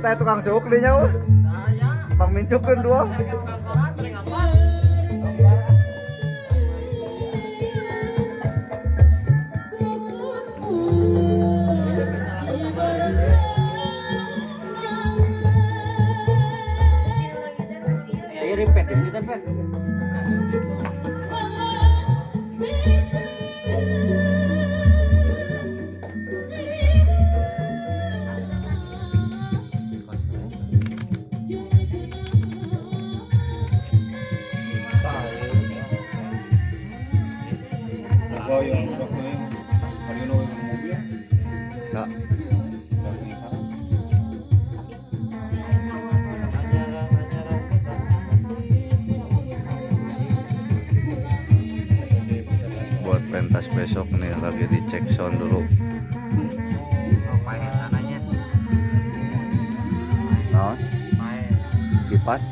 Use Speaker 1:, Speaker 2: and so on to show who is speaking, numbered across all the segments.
Speaker 1: aya tukang suuk di nya weh. Pang mincukeun dua.
Speaker 2: Ripet kita pet.
Speaker 1: Buat pentas besok nih lagi dicek sound dulu.
Speaker 2: Main sananya.
Speaker 1: Nah,
Speaker 2: Main.
Speaker 1: kipas.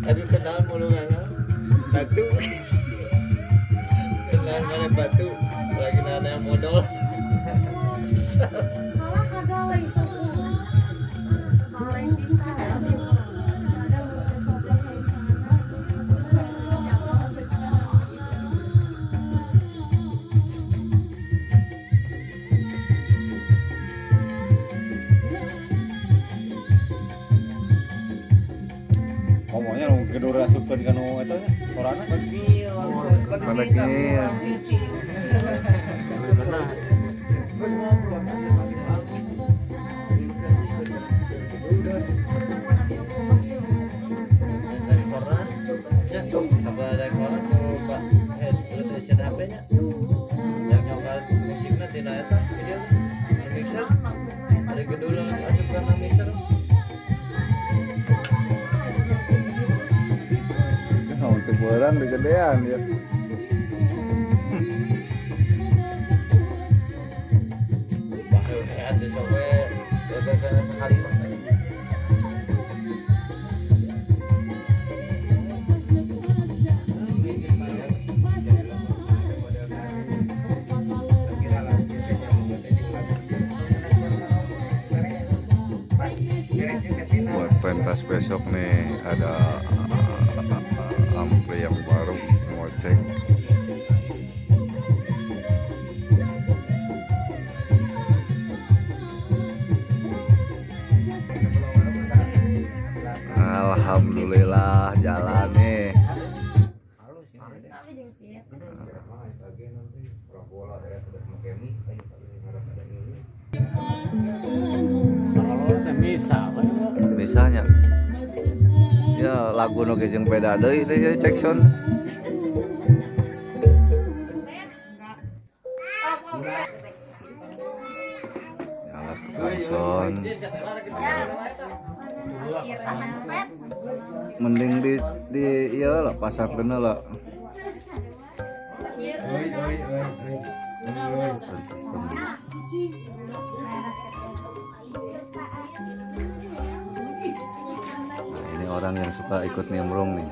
Speaker 3: Aduh kenal mulu mana batu kenal mana batu lagi nana yang modal
Speaker 4: malah kagak lagi suku malah yang bisa
Speaker 5: ngomongnya lu gedor asupkeun ka nu eta sorana
Speaker 1: Baleknya. Untuk orang di gedean ya. Buat pentas besok nih ada ampli yang baru mau cek. Alhamdulillah jalan nih. Misalnya ya lagu nu jeung beda deui deh cek sound. Sound mending di ieu lah pasakeun lah. Sound system. Nah, ini orang yang suka ikut nimbrung nih.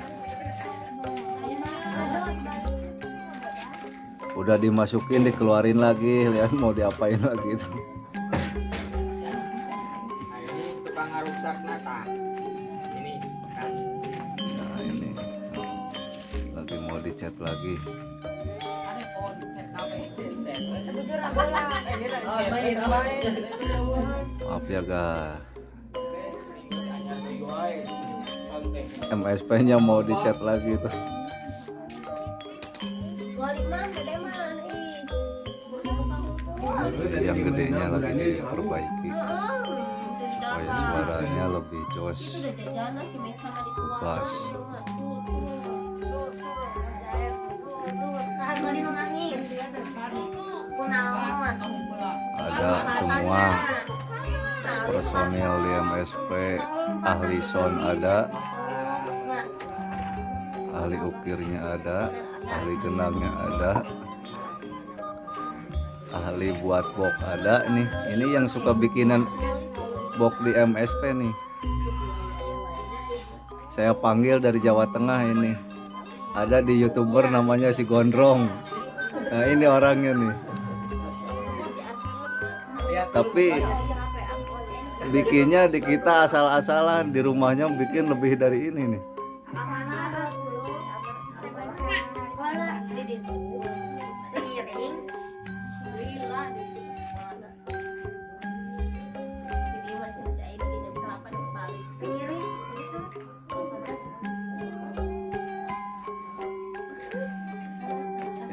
Speaker 1: Udah dimasukin, dikeluarin lagi, lihat mau diapain lagi itu. Nah ini lagi mau dicat lagi. Maaf ya guys. MSP-nya mau dicat lagi tuh.
Speaker 4: Balik mah gede mah ih. Bukan
Speaker 1: Yang gedenya lagi diperbaiki supaya suaranya lebih jos.
Speaker 4: Itu udah jajan si Meca di
Speaker 1: Pas.
Speaker 4: Saat bari nu nangis. Kunaon?
Speaker 1: Ada semua personil di MSP, ahli sound ada, ahli ukirnya ada, ahli genangnya ada, ahli buat box ada nih. Ini yang suka bikinan box di MSP nih. Saya panggil dari Jawa Tengah ini. Ada di YouTuber namanya si Gondrong. Nah, ini orangnya nih. Tapi bikinnya di kita asal-asalan, di rumahnya bikin lebih dari ini nih.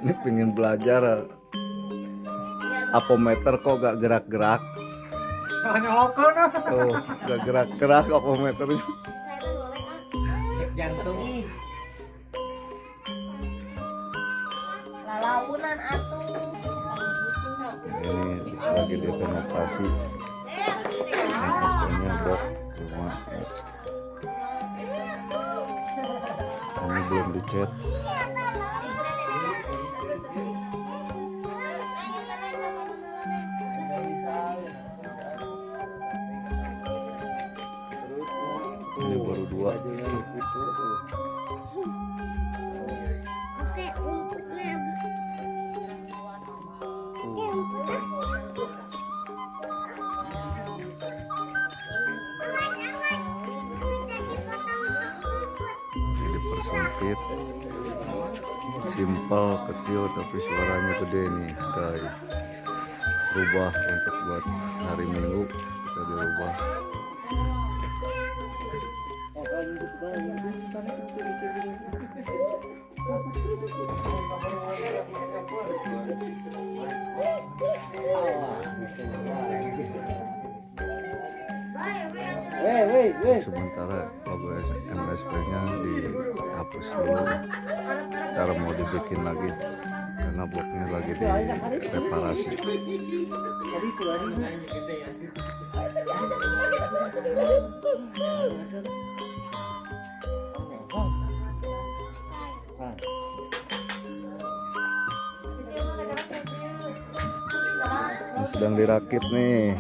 Speaker 1: Ini pengen belajar apometer kok gak gerak-gerak.
Speaker 2: Soalnya lokal nah.
Speaker 1: Tuh, gak gerak-gerak apometernya.
Speaker 2: Cek jantung ih.
Speaker 4: Lalaunan atuh.
Speaker 1: Ini lagi direnovasi. MSP-nya box rumah. Ini belum dicat. Ini baru dua. Jadi persempit, simple, kecil tapi suaranya gede nih guys. Rubah untuk buat hari Minggu kita dirubah. Sementara logo MSP-nya dihapus dulu. Cara mau dibikin lagi karena boxnya lagi direparasi. Ini sedang dirakit nih.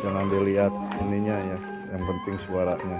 Speaker 1: Jangan dilihat ininya ya, yang penting suaranya.